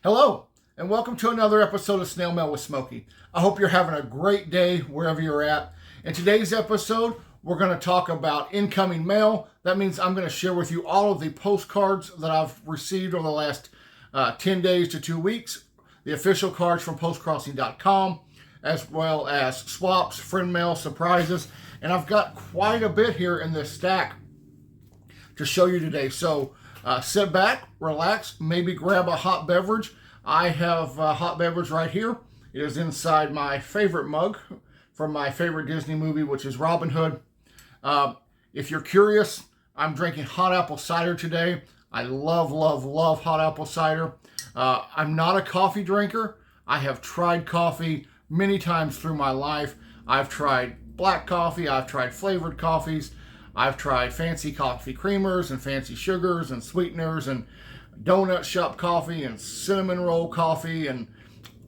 Hello, and welcome to another episode of Snail Mail with Smokey. I hope you're having a great day wherever you're at. In today's episode, we're going to talk about incoming mail. That means I'm going to share with you all of the postcards that I've received over the last 10 days to 2 weeks, the official cards from postcrossing.com, as well as swaps, friend mail, surprises, and I've got quite a bit here in this stack to show you today. So sit back, relax, maybe grab a hot beverage. I have a hot beverage right here. It is inside my favorite mug from my favorite Disney movie, which is Robin Hood. If you're curious, I'm drinking hot apple cider today. I love hot apple cider. I'm not a coffee drinker. I have tried coffee many times through my life. I've tried black coffee. I've tried flavored coffees. I've tried fancy coffee creamers and fancy sugars and sweeteners and donut shop coffee and cinnamon roll coffee and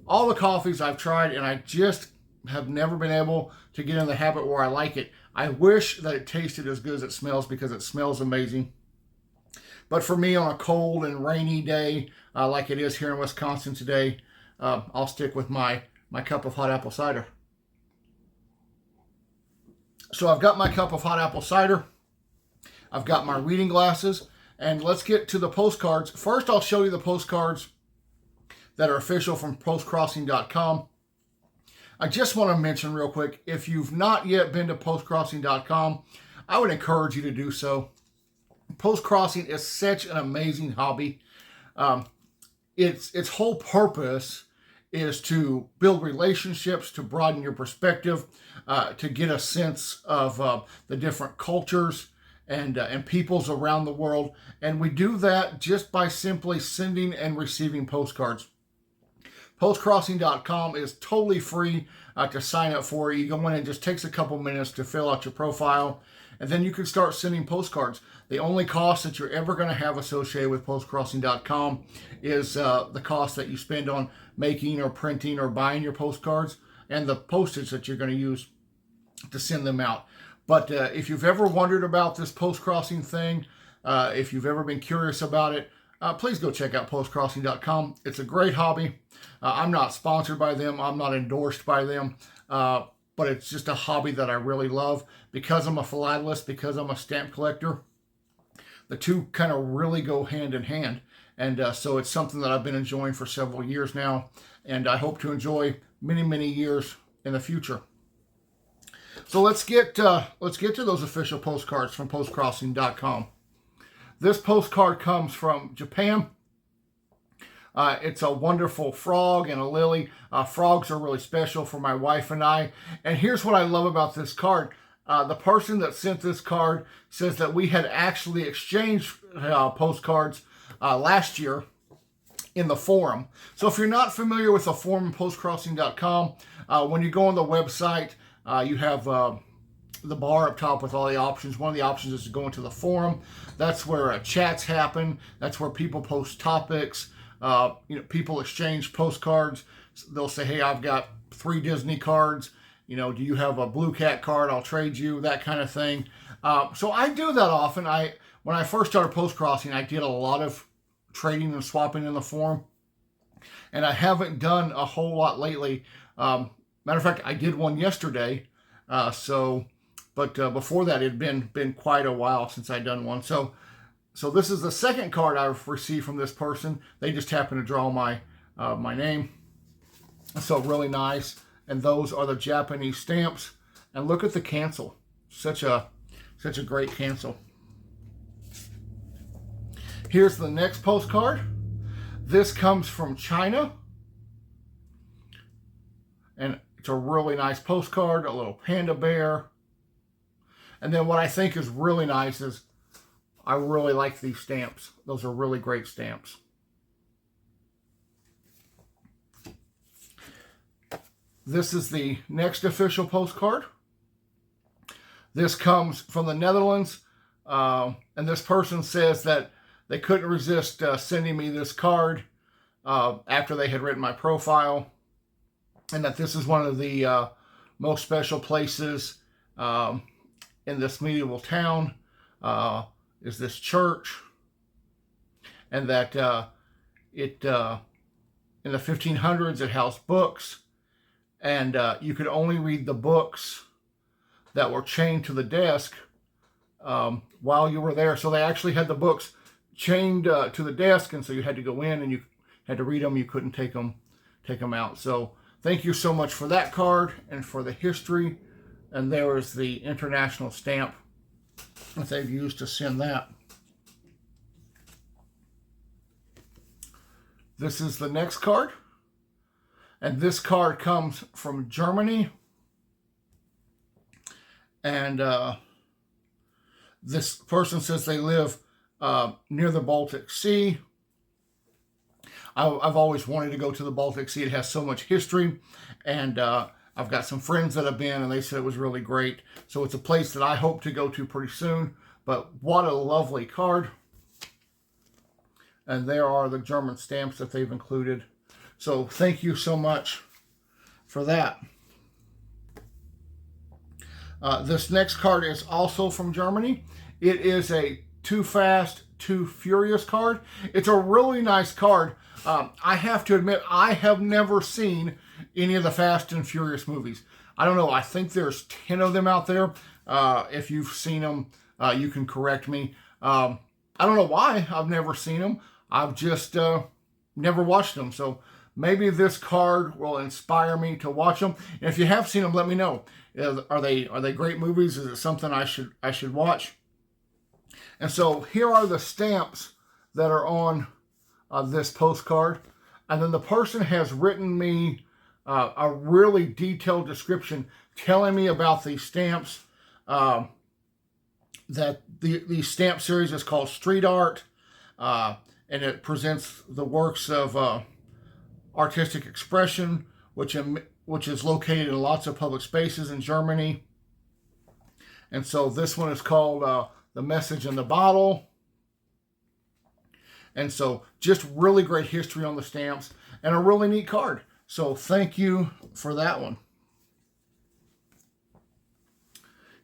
all the coffees I've tried, and I just have never been able to get in the habit where I like it. I wish that it tasted as good as it smells because it smells amazing. But for me, on a cold and rainy day like it is here in Wisconsin today, I'll stick with my cup of hot apple cider. So I've got my cup of hot apple cider. I've got my reading glasses. And let's get to the postcards. First, I'll show you the postcards that are official from postcrossing.com. I just want to mention real quick, if you've not yet been to postcrossing.com, I would encourage you to do so. Postcrossing is such an amazing hobby. Its whole purpose is to build relationships, to broaden your perspective, to get a sense of the different cultures and peoples around the world. And we do that just by simply sending and receiving postcards. Postcrossing.com is totally free to sign up for. You go in and it just takes a couple minutes to fill out your profile, and then you can start sending postcards. The only cost that you're ever going to have associated with postcrossing.com is the cost that you spend on making or printing or buying your postcards and the postage that you're going to use to send them out. But if you've ever wondered about this postcrossing thing, if you've ever been curious about it, please go check out postcrossing.com. It's a great hobby. I'm not sponsored by them. I'm not endorsed by them. But it's just a hobby that I really love because I'm a philatelist, because I'm a stamp collector. The two kind of really go hand in hand. And so it's something that I've been enjoying for several years now. And I hope to enjoy many years in the future. So let's get to those official postcards from postcrossing.com. This postcard comes from Japan. It's a wonderful frog and a lily. Frogs are really special for my wife and I. And here's what I love about this card. The person that sent this card says that we had actually exchanged postcards last year in the forum. So if you're not familiar with the forum, postcrossing.com, when you go on the website, you have the bar up top with all the options. One of the options is to go into the forum. That's where chats happen. That's where people post topics. People exchange postcards. They'll say, hey, I've got 3 Disney cards. Do you have a Blue Cat card? I'll trade you, that kind of thing. So I do that often. When I first started postcrossing, I did a lot of trading and swapping in the forum. And I haven't done a whole lot lately. Matter of fact, I did one yesterday. But before that, it had been quite a while since I'd done one. So this is the second card I've received from this person. They just happened to draw my name. So really nice. And those are the Japanese stamps. And look at the cancel. Such a great cancel. Here's the next postcard. This comes from China. And it's a really nice postcard, a little panda bear. And then what I think is really nice is I really like these stamps. Those are really great stamps. This is the next official postcard. This comes from the Netherlands. And this person says that they couldn't resist sending me this card after they had written my profile. And that this is one of the most special places in this medieval town, is this church. And that it in the 1500s, it housed books, and you could only read the books that were chained to the desk while you were there. So they actually had the books chained to the desk, and so you had to go in and you had to read them. You couldn't take them out. So thank you so much for that card and for the history. And there is the international stamp that they've used to send that. This is the next card. And this card comes from Germany. And this person says they live near the Baltic Sea. I've always wanted to go to the Baltic Sea. It has so much history. And I've got some friends that have been, and they said it was really great. So it's a place that I hope to go to pretty soon. But what a lovely card. And there are the German stamps that they've included. So thank you so much for that. This next card is also from Germany. It is a Too Fast, Too Furious card. It's a really nice card. I have to admit, I have never seen any of the Fast and Furious movies. I don't know. I think there's 10 of them out there. If you've seen them, you can correct me. I don't know why I've never seen them. I've just never watched them. So maybe this card will inspire me to watch them. And if you have seen them, let me know. Are they great movies? Is it something I should watch? And so here are the stamps that are on this postcard. And then the person has written me a really detailed description telling me about these stamps. That the stamp series is called Street Art. And it presents the works of artistic expression, which is located in lots of public spaces in Germany. And so this one is called The Message in the Bottle. And so just really great history on the stamps and a really neat card. So thank you for that one.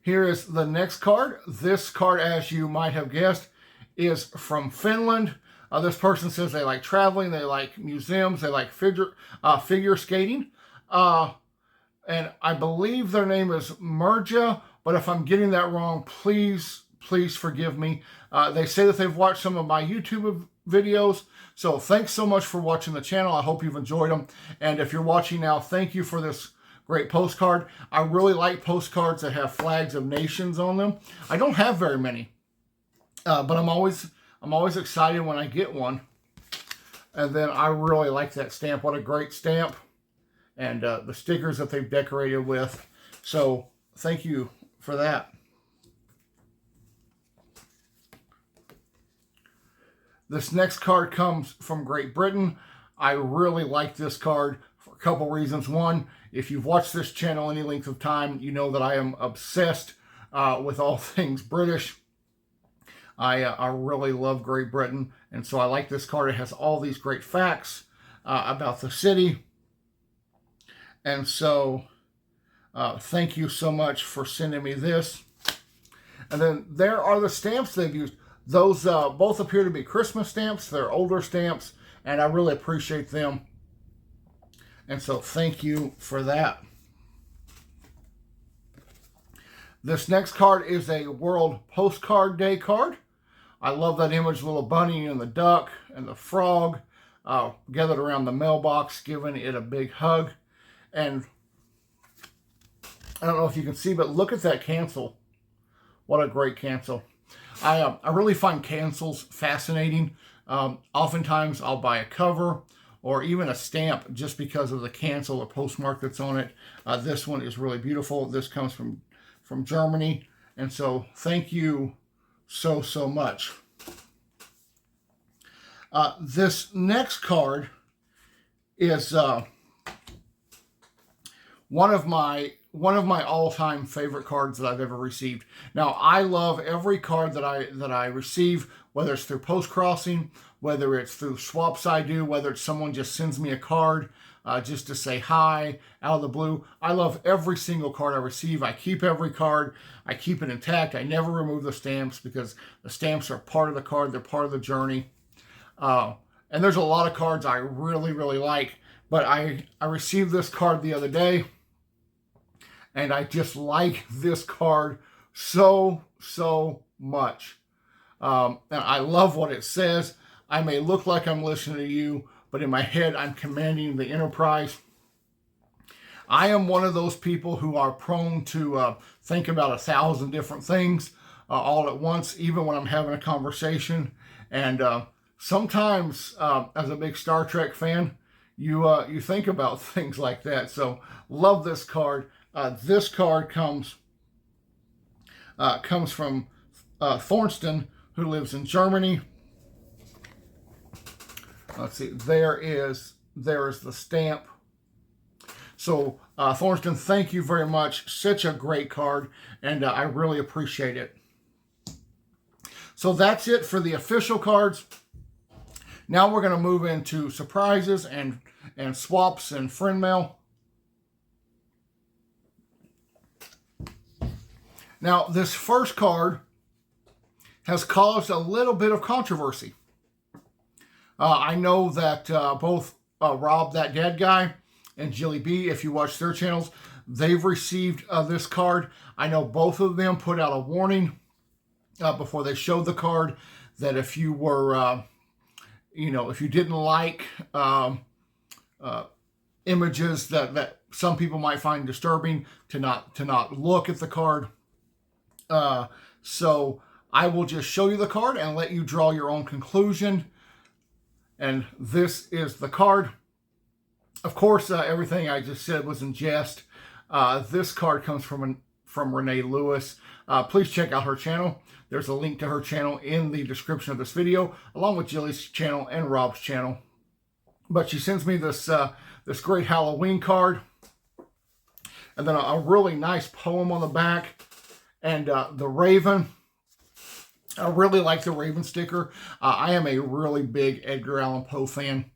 Here is the next card. This card, as you might have guessed, is from Finland. This person says they like traveling, they like museums, they like figure skating. And I believe their name is Merja, but if I'm getting that wrong, please forgive me. They say that they've watched some of my YouTube videos. So thanks so much for watching the channel. I hope you've enjoyed them. And if you're watching now, thank you for this great postcard. I really like postcards that have flags of nations on them. I don't have very many, but I'm always excited when I get one. And then I really like that stamp. What a great stamp. And the stickers that they've decorated with. So thank you for that. This next card comes from Great Britain. I really like this card for a couple reasons. One, if you've watched this channel any length of time, you know that I am obsessed with all things British. I really love Great Britain, and so I like this card. It has all these great facts about the city. And so thank you so much for sending me this. And then there are the stamps they've used. Those both appear to be Christmas stamps. They're older stamps, and I really appreciate them. And so thank you for that. This next card is a World Postcard Day card. I love that image, little bunny and the duck and the frog gathered around the mailbox, giving it a big hug. And I don't know if you can see, but look at that cancel. What a great cancel. I really find cancels fascinating. Oftentimes I'll buy a cover or even a stamp just because of the cancel or postmark that's on it. This one is really beautiful. This comes from Germany. And so thank you so much. This next card is one of my all-time favorite cards that I've ever received. Now, I love every card that I receive, whether it's through Postcrossing, whether it's through swaps I do, whether it's someone just sends me a card just to say hi out of the blue. I love every single card I receive. I keep every card. I keep it intact. I never remove the stamps because the stamps are part of the card. They're part of the journey. And there's a lot of cards I really, really like. But I received this card the other day, and I just like this card so, so much. And I love what it says. I may look like I'm listening to you, but in my head, I'm commanding the enterprise. I am one of those people who are prone to think about 1,000 different things all at once, even when I'm having a conversation. And sometimes, as a big Star Trek fan, you think about things like that. So love this card. This card comes from Thorsten, who lives in Germany. Let's see. There is the stamp. So Thorsten, thank you very much. Such a great card, and I really appreciate it. So that's it for the official cards. Now we're going to move into surprises and swaps and friend mail. Now, this first card has caused a little bit of controversy. I know that both Rob, that dead guy, and Jilly B, if you watch their channels, they've received this card. I know both of them put out a warning before they showed the card that if you were, if you didn't like images that some people might find disturbing, to not look at the card. So I will just show you the card and let you draw your own conclusion. And this is the card. Of course, everything I just said was in jest. This card comes from Renee Lewis. Please check out her channel. There's a link to her channel in the description of this video, along with Jilly's channel and Rob's channel. But she sends me this this great Halloween card, and then a really nice poem on the back, and the Raven. I really like the Raven sticker. I am a really big Edgar Allan Poe fan.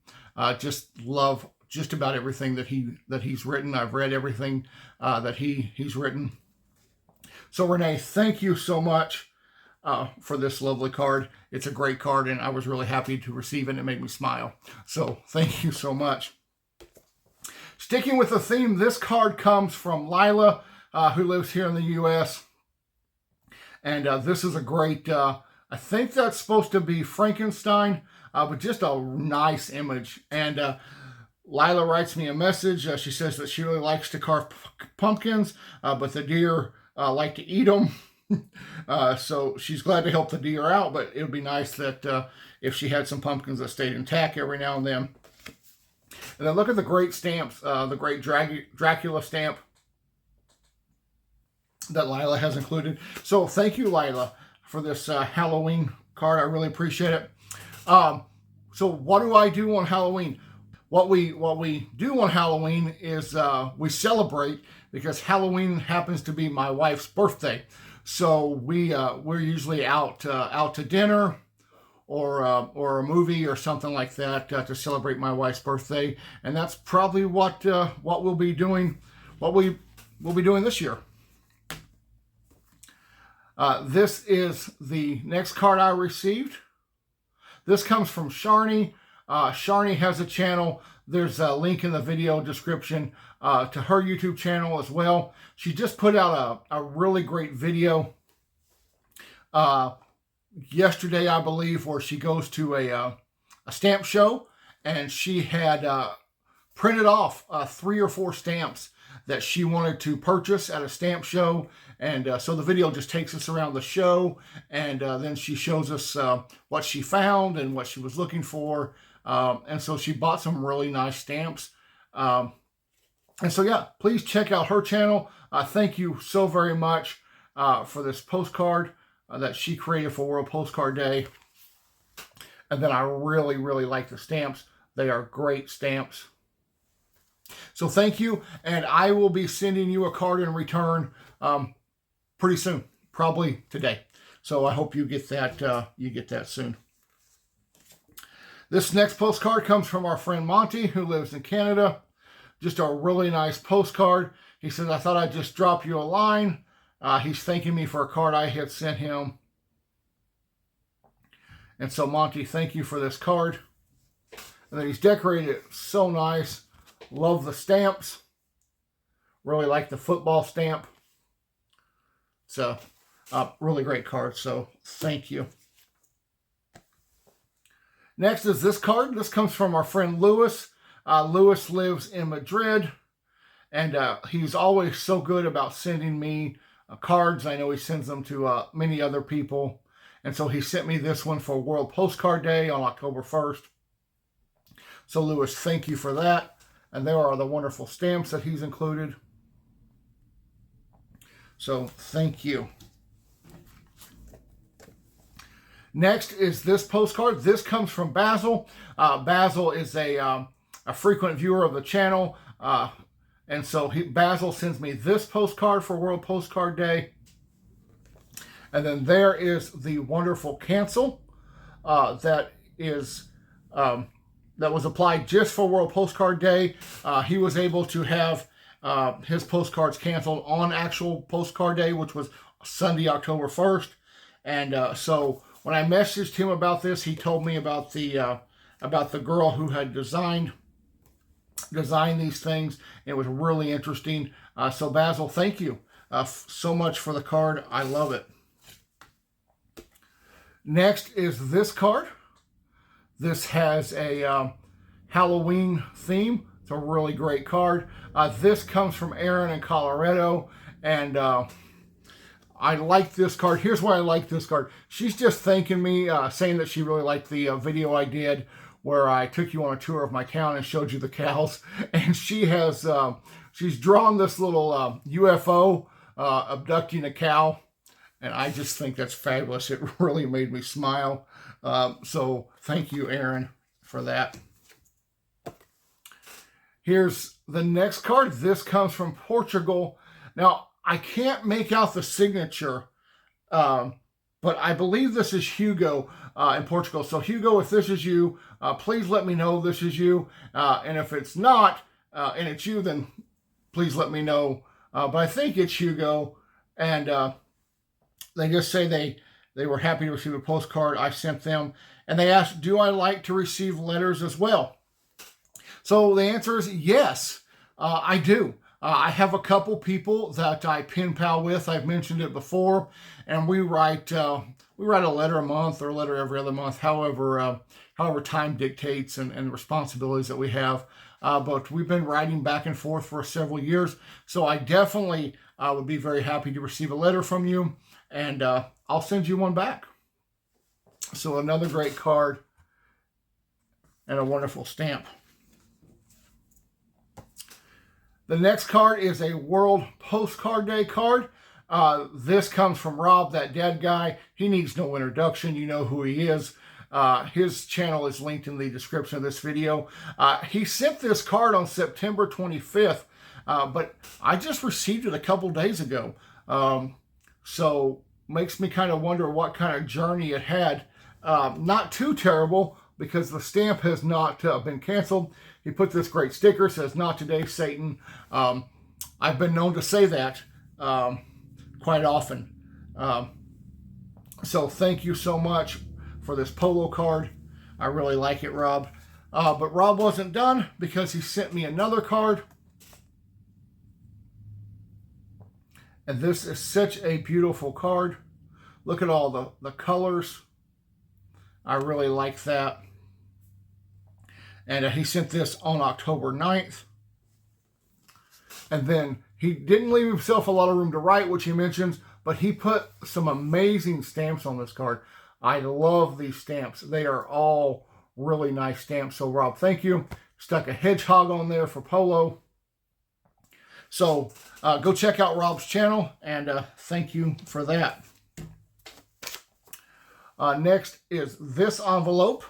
Just love just about everything that he's written. I've read everything that he's written. So Renee, thank you so much for this lovely card. It's a great card, and I was really happy to receive it. It made me smile. So thank you so much. Sticking with the theme, this card comes from Lila, who lives here in the U.S. And this is a great, I think that's supposed to be Frankenstein, but just a nice image. And Lila writes me a message. She says that she really likes to carve pumpkins, but the deer like to eat them. So she's glad to help the deer out, but it would be nice that if she had some pumpkins that stayed intact every now and then. And then look at the great stamps, the great Dracula stamp that Lila has included. So thank you, Lila, for this Halloween card. I really appreciate it. So what do I do on Halloween? What we do on Halloween is we celebrate, because Halloween happens to be my wife's birthday. So we're usually out to dinner or a movie or something like that to celebrate my wife's birthday, and that's probably what we'll be doing. What we'll be doing this year. This is the next card I received. This comes from Sharni. Sharni has a channel. There's a link in the video description to her YouTube channel as well. She just put out a really great video yesterday, I believe, where she goes to a stamp show, and she had printed off 3 or 4 stamps that she wanted to purchase at a stamp show. And so the video just takes us around the show, and then she shows us what she found and what she was looking for. And so she bought some really nice stamps. And so, yeah, please check out her channel. Thank you so very much for this postcard that she created for World Postcard Day. And then I really, really like the stamps. They are great stamps. So thank you, and I will be sending you a card in return pretty soon, probably today. So I hope you get that soon. This next postcard comes from our friend Monty, who lives in Canada. Just a really nice postcard. He says, I thought I'd just drop you a line. He's thanking me for a card I had sent him. And so, Monty, thank you for this card. And then he's decorated it so nice. Love the stamps. Really like the football stamp. So, really great card. So, thank you. Next is this card. This comes from our friend Lewis. Lewis lives in Madrid. And he's always so good about sending me cards. I know he sends them to many other people. And so he sent me this one for World Postcard Day on October 1st. So Lewis, thank you for that. And there are the wonderful stamps that he's included. So thank you. Next is this postcard. This comes from Basil. Basil is a frequent viewer of the channel. And so Basil sends me this postcard for World Postcard Day. And then there is the wonderful cancel that was applied just for World Postcard Day. He was able to have his postcards canceled on actual Postcard Day, which was Sunday, October 1st. And so when I messaged him about this, he told me about the girl who had designed these things. It was really interesting. So Basil, thank you so much for the card. I love it. Next is this card. This has a Halloween theme. It's a really great card. This comes from Erin in Colorado, and I like this card. Here's why I like this card. She's just thanking me, saying that she really liked the video I did where I took you on a tour of my town and showed you the cows. And she has, she's drawn this little UFO abducting a cow. And I just think that's fabulous. It really made me smile. So thank you, Erin, for that. Here's the next card. This comes from Portugal. Now, I can't make out the signature, but I believe this is Hugo in Portugal. So Hugo, if this is you, please let me know this is you. And if it's not, and it's you, then please let me know. But I think it's Hugo. And they just say they were happy to receive a postcard I sent them. And they asked, do I like to receive letters as well? So the answer is yes, I do. I have a couple people that I pen pal with. I've mentioned it before. And we write a letter a month or a letter every other month, however time dictates and responsibilities that we have. But we've been writing back and forth for several years. So I definitely would be very happy to receive a letter from you. And I'll send you one back. So another great card and a wonderful stamp. The next card is a World Postcard Day card. This comes from Rob, that dead guy. He needs no introduction. You know who he is. His channel is linked in the description of this video. He sent this card on September 25th, but I just received it a couple days ago. So makes me kind of wonder what kind of journey it had. Not too terrible, because the stamp has not been canceled. He put this great sticker, says, "Not today, Satan." I've been known to say that quite often. So thank you so much for this polo card. I really like it, Rob. But Rob wasn't done, because he sent me another card. And this is such a beautiful card. Look at all the colors. I really like that. And he sent this on October 9th. And then he didn't leave himself a lot of room to write, which he mentions, but he put some amazing stamps on this card. I love these stamps. They are all really nice stamps. So Rob, thank you. Stuck a hedgehog on there for polo. So go check out Rob's channel, and thank you for that. Next is this envelope.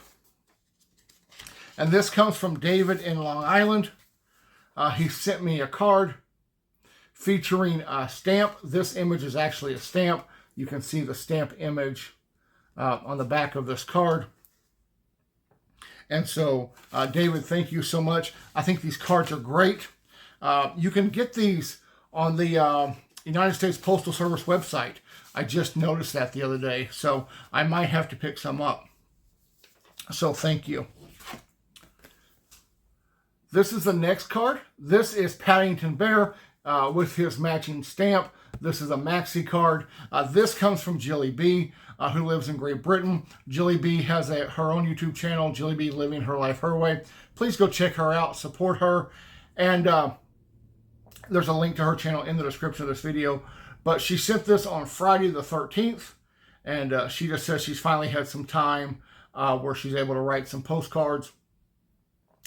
And this comes from David in Long Island. He sent me a card featuring a stamp. This image is actually a stamp. You can see the stamp image on the back of this card. And so, David, thank you so much. I think these cards are great. You can get these on the United States Postal Service website. I just noticed that the other day, so I might have to pick some up. So thank you. This is the next card. This is Paddington Bear with his matching stamp. This is a maxi card. This comes from Jilly B, who lives in Great Britain. Jilly B has her own YouTube channel, Jilly B Living Her Life Her Way. Please go check her out, support her. And there's a link to her channel in the description of this video. But she sent this on Friday the 13th. And she just says she's finally had some time where she's able to write some postcards.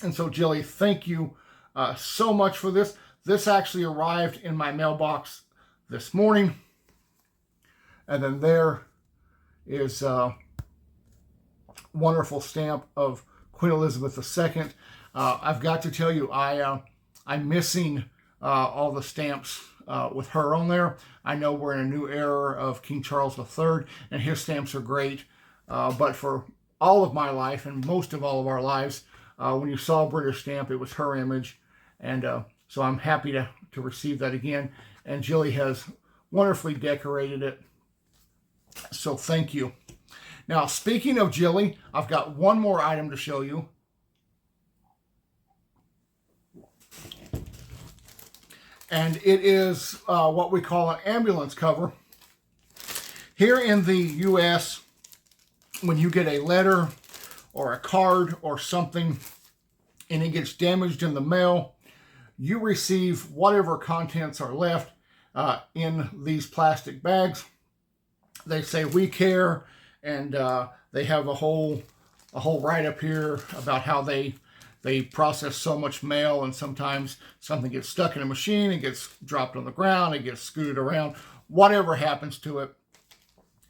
And so, Jilly, thank you so much for this. This actually arrived in my mailbox this morning. And then there is a wonderful stamp of Queen Elizabeth II. I've got to tell you, I'm missing all the stamps with her on there. I know we're in a new era of King Charles III, and his stamps are great. But for all of my life, and most of all of our lives, when you saw a British stamp, it was her image. And so I'm happy to receive that again. And Jilly has wonderfully decorated it. So thank you. Now, speaking of Jilly, I've got one more item to show you. And it is what we call an ambulance cover. Here in the U.S., when you get a letter or a card or something and it gets damaged in the mail, you receive whatever contents are left in these plastic bags. They say "We care," and they have a whole write-up here about how they process so much mail, and sometimes something gets stuck in a machine, it gets dropped on the ground, it gets scooted around, whatever happens to it.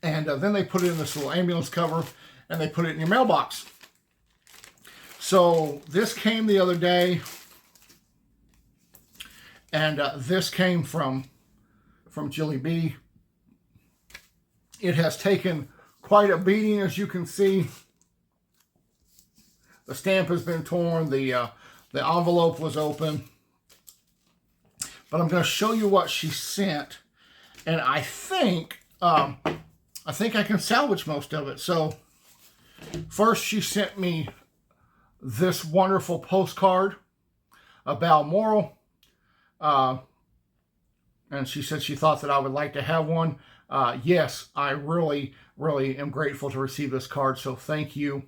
And then they put it in this little ambulance cover, and they put it in your mailbox. So this came the other day, and this came from Jilly B. It has taken quite a beating, as you can see. The stamp has been torn. The envelope was open. But I'm going to show you what she sent, and I think I can salvage most of it. So first, she sent me this wonderful postcard of Balmoral, and she said she thought that I would like to have one. Yes, I really, really am grateful to receive this card. So thank you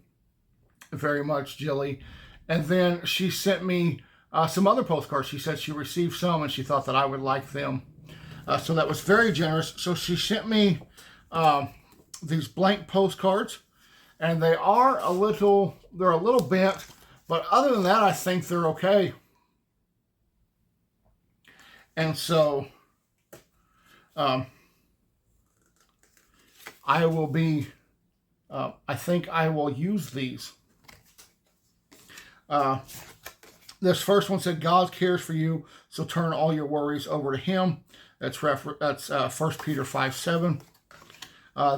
very much, Jilly. And then she sent me some other postcards. She said she received some and she thought that I would like them. So that was very generous. So she sent me these blank postcards, and they're a little bent, but other than that, I think they're okay. And so I will be, I think I will use these. This first one said, "God cares for you, so turn all your worries over to Him." That's 1 Peter 5:7.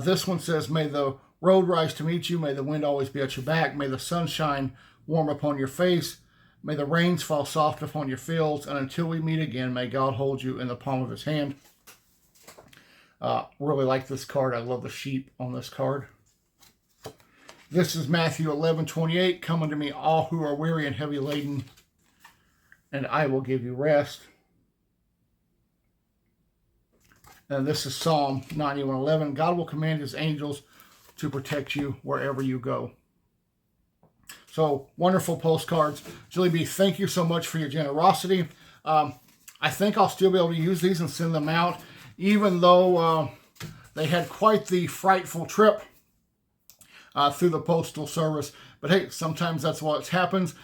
This one says, "May the road rise to meet you. May the wind always be at your back. May the sun shine warm upon your face. May the rains fall soft upon your fields. And until we meet again, may God hold you in the palm of His hand." Really like this card. I love the sheep on this card. This is Matthew 11:28. "Come unto me, all who are weary and heavy laden, and I will give you rest." And this is Psalm 91:11. "God will command His angels to protect you wherever you go." So, wonderful postcards. Jilly B, thank you so much for your generosity. I think I'll still be able to use these and send them out, even though they had quite the frightful trip through the Postal Service. But hey, sometimes that's what happens.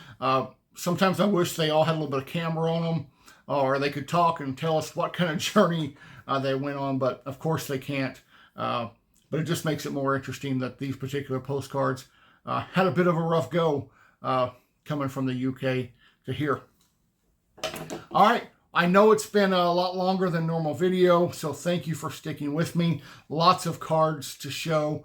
Sometimes I wish they all had a little bit of camera on them, or they could talk and tell us what kind of journey they went on, but of course they can't. But it just makes it more interesting that these particular postcards had a bit of a rough go coming from the UK to here. All right, I know it's been a lot longer than normal video, so thank you for sticking with me. Lots of cards to show.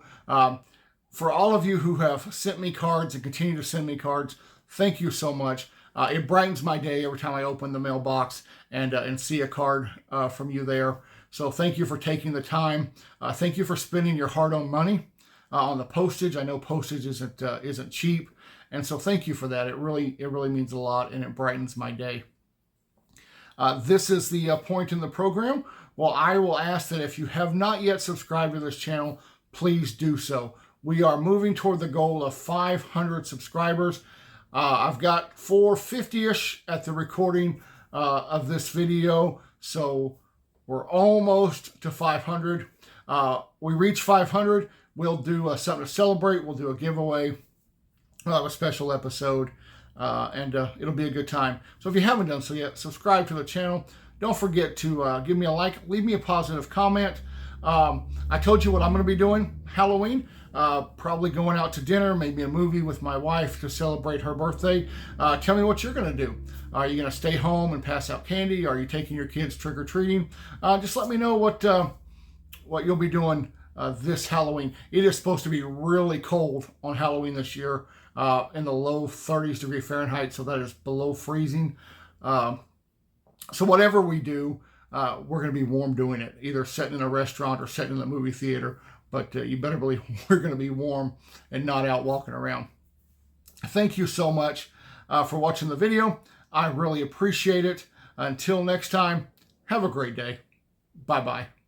For all of you who have sent me cards and continue to send me cards, thank you so much. It brightens my day every time I open the mailbox and see a card from you there. So thank you for taking the time. Thank you for spending your hard-earned money on the postage. I know postage isn't cheap, And so thank you for that. It really means a lot, and it brightens my day. This is the point in the program. Well, I will ask that if you have not yet subscribed to this channel, please do so. We are moving toward the goal of 500 subscribers. I've got 450-ish at the recording of this video, so we're almost to 500. We reach 500, we'll do something to celebrate. We'll do a giveaway. We'll have a special episode, and it'll be a good time. So if you haven't done so yet, subscribe to the channel. Don't forget to give me a like, leave me a positive comment. I told you what I'm going to be doing Halloween. Probably going out to dinner, maybe a movie with my wife to celebrate her birthday. Tell me what you're going to do. Are you going to stay home and pass out candy? Are you taking your kids trick-or-treating? Just let me know what you'll be doing this Halloween. It is supposed to be really cold on Halloween this year, in the low 30s degrees Fahrenheit, so that is below freezing. So whatever we do, we're going to be warm doing it, either sitting in a restaurant or sitting in the movie theater. But you better believe we're going to be warm and not out walking around. Thank you so much for watching the video. I really appreciate it. Until next time, have a great day. Bye-bye.